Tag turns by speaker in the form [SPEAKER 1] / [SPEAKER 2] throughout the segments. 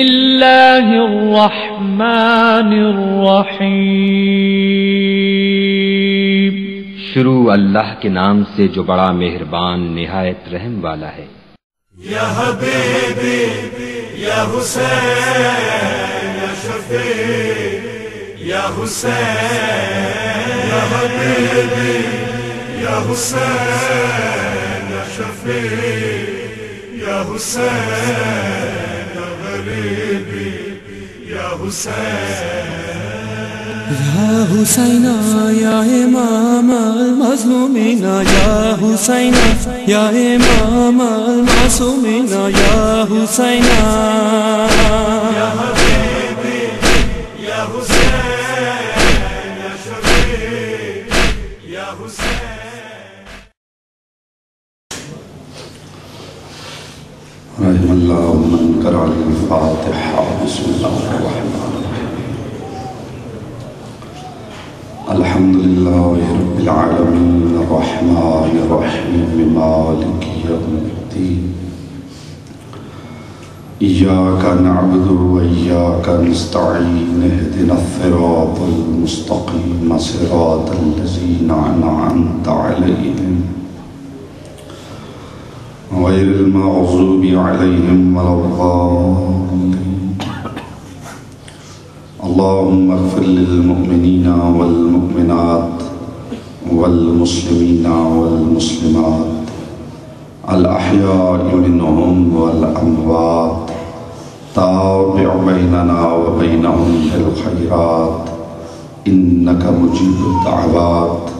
[SPEAKER 1] اللہ الرحمن الرحیم۔
[SPEAKER 2] شروع اللہ کے نام سے جو بڑا مہربان نہایت رحم والا ہے۔
[SPEAKER 3] یا حبیبی یا حسین یا شفیع یا حسین یا حبیبی یا حسین یا شفیع یا حسین یا غریبی یا حسین
[SPEAKER 4] یا حسین یا امام المظلومین یا حسین یا امام المعصومین یا حسین
[SPEAKER 3] یا حبیبی یا حسین یا شفیع یا حسین۔
[SPEAKER 5] رحم اللہ من قرأ الفاتحہ بسم اللہ الرحمن الرحیم۔ الحمدللہ رب العالمین الرحمن الرحیم مالک یوم الدین ایاک نعبد و ایاک نستعین اہدنا الصراط المستقیم صراط الذین انعمت علیہم غیر المغضوب علیہم ولا الضالین۔ اللہم اغفر للمؤمنین والمؤمنات والمسلمین والمسلمات الاحیاء منہم والاموات تابع بیننا وبینہم بالخیرات انک مجیب الدعوات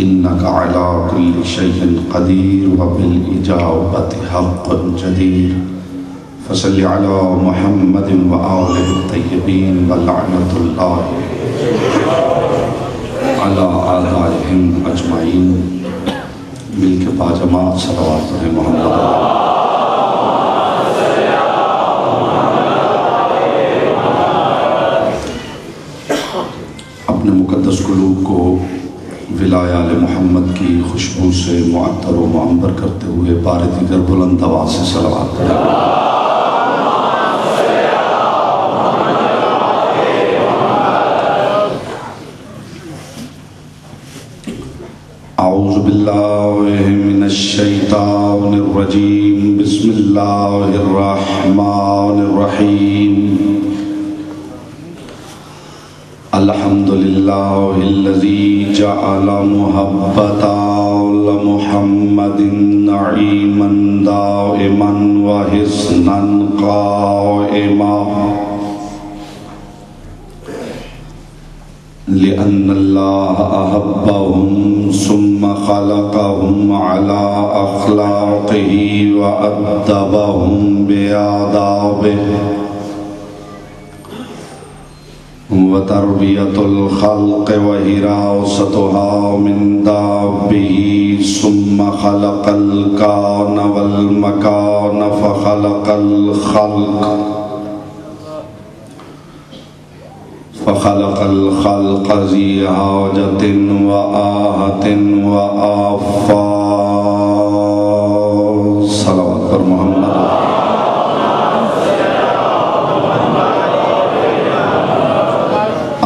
[SPEAKER 5] انک علی کل شیء قدیر وبالإجابة حق جدیر فصل علی محمد وآلہ الطیبین ولعنۃ اللہ علی اعدائہم اجمعین۔ مل کے باجماعت صلوات محمد۔ اپنے مقدس قلوب کو ولایہ آل محمد کی خوشبو سے معطر و معمبر کرتے ہوئے بار دیگر بلند آواز سے صلوات کریں۔ اعوذ باللہ من الشیطان الرجیم بسم اللہ الرحمن الرحیم۔ الحمدللہ الذی جعل محبت آل محمد نعیما دائما وحسنا قائما لأن اللہ احبهم ثم خلقهم على اخلاقه وأدبهم بآدابه وتربیت الخلق وحراستها من دابه ثم خلق الکان والمکان فخلق الخلق ذی حاجت وآہت وآفات۔ صلوات پر محمد۔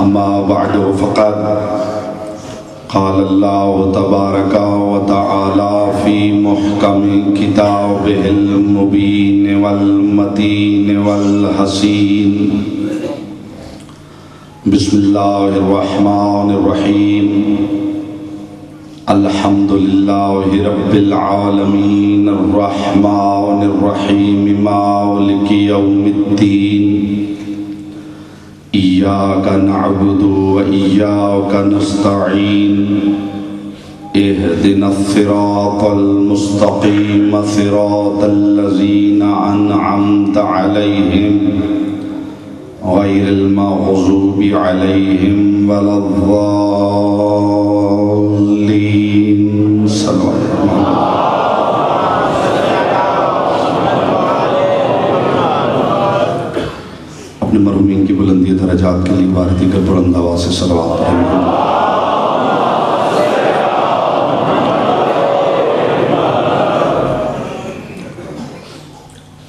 [SPEAKER 5] اما بعد فقد قال اللہ تبارک وتعالی فی محکم کتابہ المبین والمتین والحسین۔ بسم اللہ الرحمن الرحیم۔ الحمدللہ رب العالمین الرحمن الرحیم مالک یوم الدین ایاک نعبد و ایاک نستعین اہدنا الصراط المستقیم صراط الذین انعمت علیہم غیر المغضوب علیہم ولا الضالین۔ صلی اللہ علیہ وسلم۔ اپنے مرحومین کی بلندی درجات کے لیے بار دیگر بلند آواز سے صلوات پڑھیں۔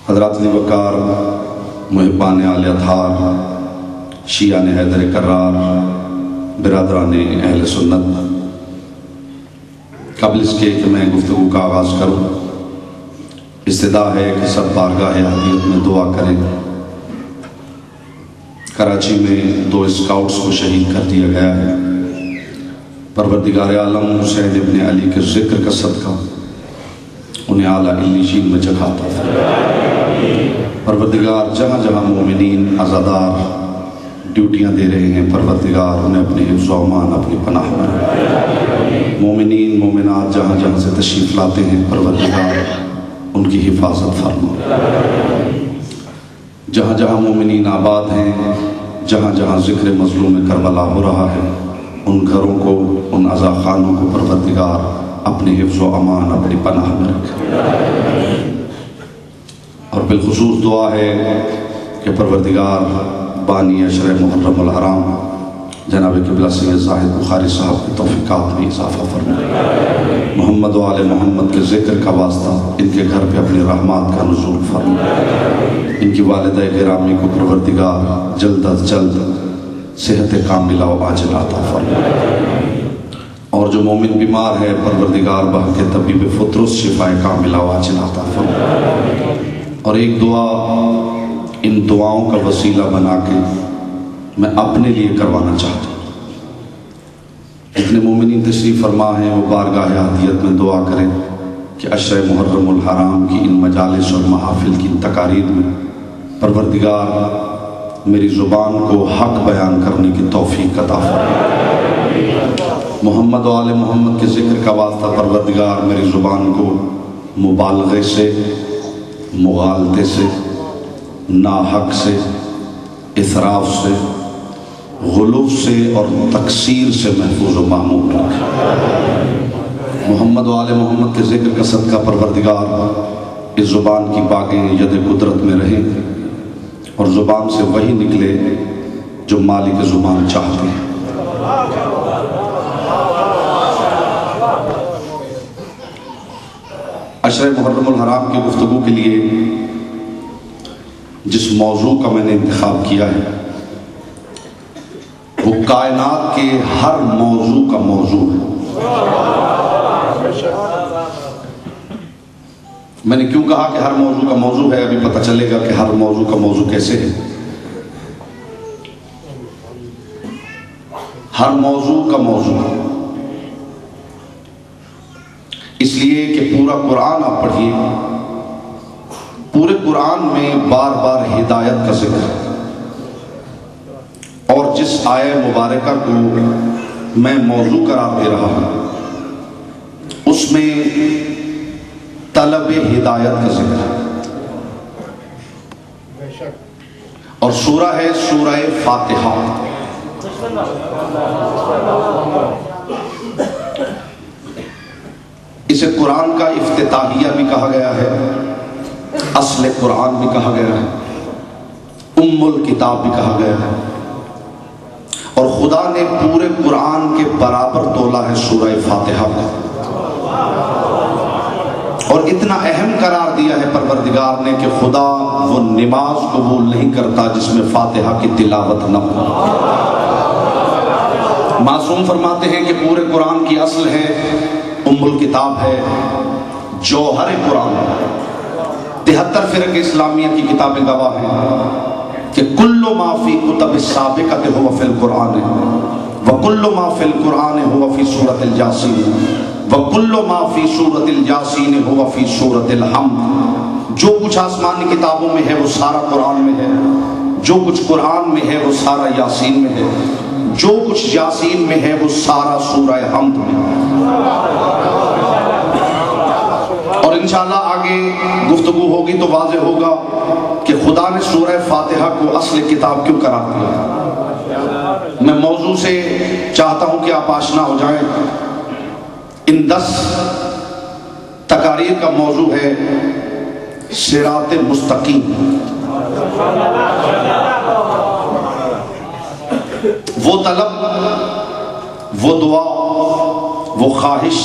[SPEAKER 5] حضرات ذی وقار محبان آل اطہار، شیعان حیدر کرار، برادران اہل سنت، قبل اس کے کہ میں گفتگو کا آغاز کروں، استدعا ہے کہ سب بارگاہ احدیت میں دعا کریں۔ کراچی میں 2 اسکاؤٹس کو شہید کر دیا گیا ہے۔ پروردگار عالم حسین ابن علی کے ذکر کا صدقہ انہیں اعلیٰ علیین میں جگہ عطا فرمائے۔ پروردگار جہاں جہاں مومنین عزادار ڈیوٹیاں دے رہے ہیں، پروردگار انہیں اپنے حفظ و امان اپنی پناہ میں رکھے۔ مومنین مومنات جہاں جہاں سے تشریف لاتے ہیں، پروردگار ان کی حفاظت فرما۔ جہاں جہاں مومنین آباد ہیں، جہاں جہاں ذکر مظلوم کربلا ہو رہا ہے، ان گھروں کو، ان عزاخانوں کو پروردگار اپنے حفظ و امان اپنی پناہ میں رکھے۔ اور بالخصوص دعا ہے کہ پروردگار بانی اشر محرم الحرام جناب قبلہ سید زاہد بخاری صاحب کی توفیقات میں اضافہ فرمائے۔ محمد و آل محمد کے ذکر کا واسطہ ان کے گھر پہ اپنی رحمات کا نزول فرمائے۔ ان کی والدہ گرامی کو پروردگار جلد از جلد صحت کاملہ و عاجلہ عطا فرمائے۔ اور جو مومن بیمار ہے، پروردگار بحق طبیب فطرس شفائے کاملہ و عاجلہ عطا فرمائے۔ اور ایک دعا ان دعاؤں کا وسیلہ بنا کے میں اپنے لیے کروانا چاہتا ہوں۔ جتنے مومنین تشریف فرما ہیں وہ بارگاہ احدیت میں دعا کریں کہ عشر محرم الحرام کی ان مجالس اور محافل کی ان تقاریب میں پروردگار میری زبان کو حق بیان کرنے کی توفیق عطا فرمائے۔ محمد و آل محمد کے ذکر کا واسطہ پروردگار میری زبان کو مبالغے سے، مغالطے سے، ناحق سے، اسراف سے، غلو سے اور تقصیر سے محفوظ و معمول رکھے۔ محمد و آل محمد کے ذکر کا صدقہ پروردگار اس زبان کی باغیں ید قدرت میں رہیں اور زبان سے وہی نکلے جو مالک زبان چاہتے ہیں۔ عشر محرم الحرام کی گفتگو کے لیے جس موضوع کا میں نے انتخاب کیا ہے وہ کائنات کے ہر موضوع کا موضوع ہے۔ میں نے کیوں کہا کہ ہر موضوع کا موضوع ہے؟ ابھی پتہ چلے گا کہ ہر موضوع کا موضوع کیسے ہے۔ ہر موضوع کا موضوع اس لیے کہ پورا قرآن آپ پڑھیے، پورے قرآن میں بار بار ہدایت کا ذکر ہے، اور جس آیہ مبارکہ کو میں موضوع قرار دے رہا ہوں اس میں طلب ہدایت کا ذکر ہے، اور سورہ ہے سورہ فاتحہ۔ اسے قرآن کا افتتاحیہ بھی کہا گیا ہے، اصل قرآن بھی کہا گیا ہے، ام الکتاب بھی کہا گیا ہے، اور خدا نے پورے قرآن کے برابر تولا ہے سورہ فاتحہ کو، اور اتنا اہم قرار دیا ہے پروردگار نے کہ خدا وہ نماز قبول نہیں کرتا جس میں فاتحہ کی تلاوت نہ ہو۔ معصوم فرماتے ہیں کہ پورے قرآن کی اصل ہے، ام الکتاب ہے، جوہر قرآن۔ 73 فرق اسلامیہ کی کتابیں گواہ ہیں کہ کل ما فی کتب السابقۃ هو فی القرآن وکل ما فی القرآن هو فی سورۃ الجاسین وکل ما فی سورۃ الجاسین هو فی سورۃ الحمد۔ جو کچھ آسمانی کتابوں میں ہے وہ سارا قرآن میں ہے، جو کچھ قرآن میں ہے وہ سارا یاسین میں ہے، جو کچھ یاسین میں ہے وہ سارا سورہ حمد میں ہے۔ اور انشاءاللہ آگے گفتگو ہوگی تو واضح ہوگا کہ خدا نے سورہ فاتحہ کو اصل کتاب کیوں قرار دیا۔ میں موضوع سے چاہتا ہوں کہ آپ آشنا ہو جائیں۔ ان 10 تقاریر کا موضوع ہے صراط مستقیم۔ وہ طلب، وہ دعا، وہ خواہش،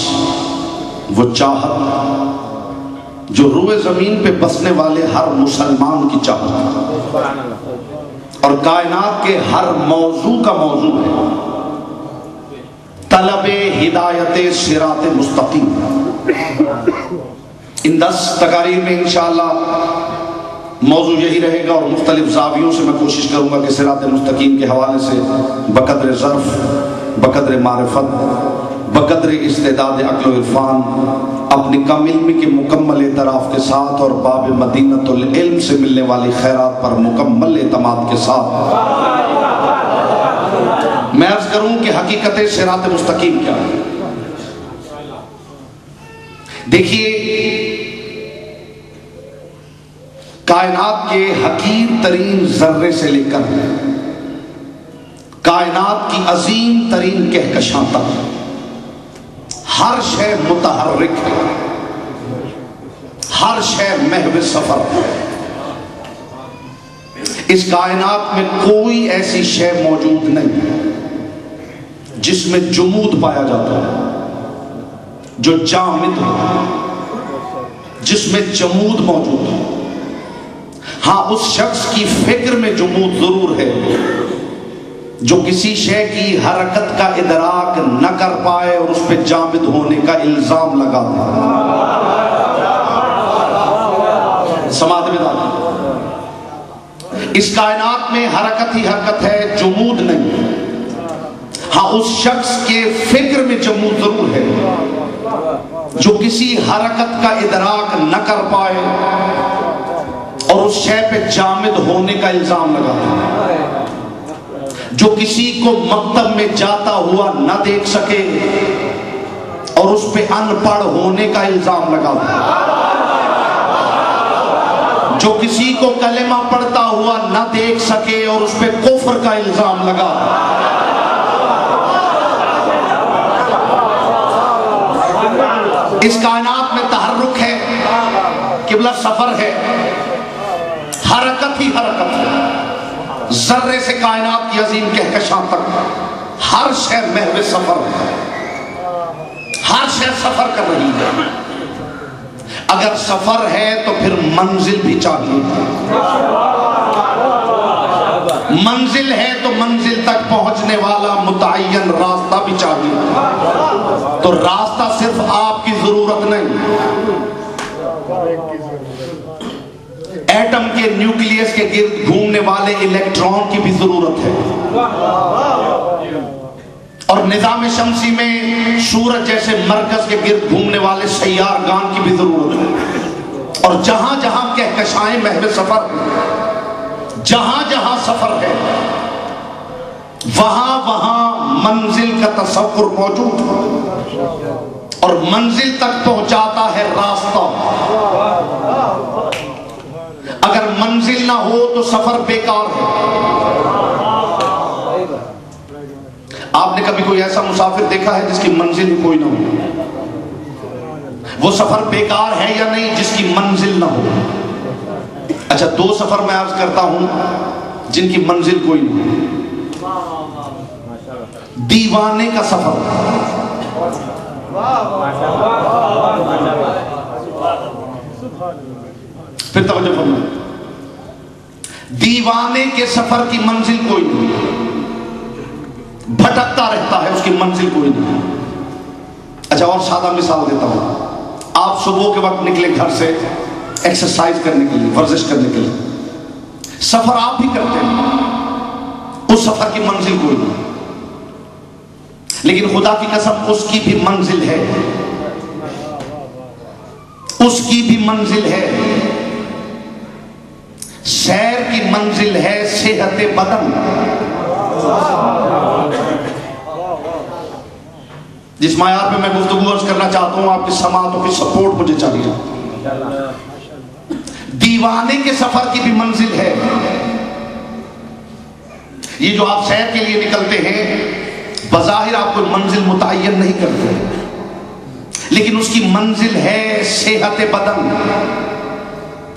[SPEAKER 5] وہ چاہت جو روئے زمین پہ بسنے والے ہر مسلمان کی چاہت اور کائنات کے ہر موضوع کا موضوع ہے طلب ہدایت صراط مستقیم۔ ان 10 تقاریر میں انشاءاللہ موضوع یہی رہے گا، اور مختلف زاویوں سے میں کوشش کروں گا کہ صراط مستقیم کے حوالے سے بقدر ظرف، بقدر معرفت، بقدر استعداد عقل و عرفان، اپنی کم علمی کے مکمل اعتراف کے ساتھ اور باب مدینۃ العلم سے ملنے والی خیرات پر مکمل اعتماد کے ساتھ میں عرض کروں کہ حقیقت صراط مستقیم کیا ہے۔ دیکھیے، کائنات کے حقیر ترین ذرے سے لے کر کائنات کی عظیم ترین کہکشاں تک ہر شے متحرک ہے، ہر شے محو سفر ہے۔ اس کائنات میں کوئی ایسی شے موجود نہیں جس میں جمود پایا جاتا ہے، جو جامد ہو، جس میں جمود موجود ہو۔ ہاں، اس شخص کی فکر میں جمود ضرور ہے جو کسی شے کی حرکت کا ادراک نہ کر پائے اور اس پہ جامد ہونے کا الزام لگا دے۔ سماعت میں دادا، اس کائنات میں حرکت ہی حرکت ہے، جمود نہیں۔ ہاں، اس شخص کے فکر میں جمود ضرور ہے جو کسی حرکت کا ادراک نہ کر پائے اور اس شے پہ جامد ہونے کا الزام لگا دے، جو کسی کو مکتب میں جاتا ہوا نہ دیکھ سکے اور اس پہ ان پڑھ ہونے کا الزام لگا دے، جو کسی کو کلمہ پڑھتا ہوا نہ دیکھ سکے اور اس پہ کفر کا الزام لگا دے۔ اس کائنات میں تحرک ہے، قبلہ سفر ہے، حرکت ہی حرکت ہے، ذرے سے کائنات کی عظیم کہکشاں تک ہر شے محو سفر ہے، ہر شے سفر کر رہی ہے۔ اگر سفر ہے تو پھر منزل بھی چاہیے، منزل ہے تو منزل تک پہنچنے والا متعین راستہ بھی چاہیے۔ تو راستہ صرف آپ کی ضرورت نہیں، ایٹم کے نیوکلیس کے گرد گھومنے والے الیکٹران کی بھی ضرورت ہے، اور نظام شمسی میں سورج جیسے مرکز کے گرد گھومنے والے سیارگان کی بھی ضرورت ہے۔ اور جہاں جہاں کہکشائیں محو سفر، جہاں جہاں سفر ہے، وہاں وہاں منزل کا تصور موجود ہے، اور منزل تک پہنچاتا ہے راستہ۔ اگر منزل نہ ہو تو سفر بیکار ہے۔ آپ نے کبھی کوئی ایسا مسافر دیکھا ہے جس کی منزل ہی کوئی نہ ہو؟ وہ سفر بیکار ہے یا نہیں جس کی منزل نہ ہو؟ اچھا، 2 سفر میں عرض کرتا ہوں جن کی منزل کوئی نہیں۔ دیوانے کا سفر، پھر توجہ فرمائیں، دیوانے کے سفر کی منزل کوئی نہیں، بھٹکتا رہتا ہے، اس کی منزل کوئی نہیں۔ اچھا، اور سادہ مثال دیتا ہوں۔ آپ صبح کے وقت نکلے گھر سے ایکسرسائز کرنے کے لیے، ورزش کرنے کے لیے، سفر آپ بھی کرتے ہیں، اس سفر کی منزل کوئی نہیں، لیکن خدا کی قسم اس کی بھی منزل ہے، اس کی بھی منزل ہے۔ سیر کی منزل ہے صحت بدن، جس معیار پہ میں گفتگو عرض کرنا چاہتا ہوں، آپ کی سماعتوں کی سپورٹ مجھے چاہیے۔ دیوانے کے سفر کی بھی منزل ہے۔ یہ جو آپ سیر کے لیے نکلتے ہیں، بظاہر آپ کوئی منزل متعین نہیں کرتے، لیکن اس کی منزل ہے صحت بدن۔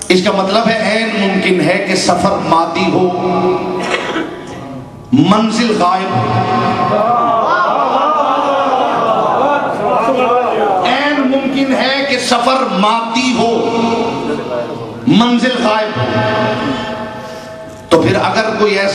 [SPEAKER 5] اس کا مطلب ہے عین ممکن ہے کہ سفر مادی ہو، منزل غائب ہو۔ عین ممکن ہے کہ سفر مادی ہو، منزل غائب ہو، تو پھر اگر کوئی ایسا